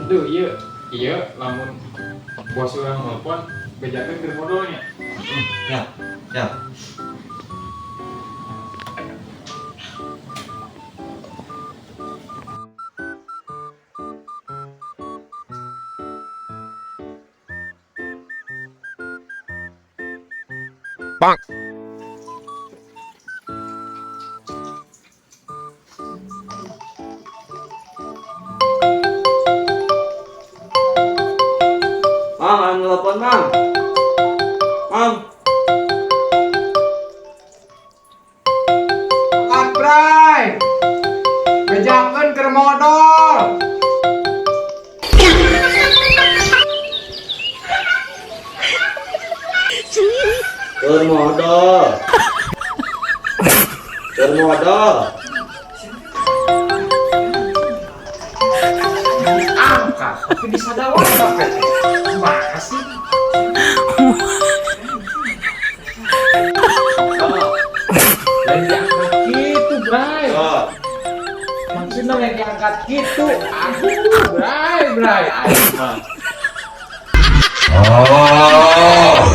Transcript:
Aduh, iya, lamun bos orang telepon, bejakan ke modalnya. Ya, ya. Bang. Mang, ada telepon, Mang. Mang. Angkat, Bray! Bejakan ke modal! Termodal. Termodal. Angkat, tapi bisa dawat apa? Gimana sih? Yang diangkat gitu, Bray. Oh. Maksudnya yang diangkat gitu. Aduh, Bray. Ayo, Bang. Oh.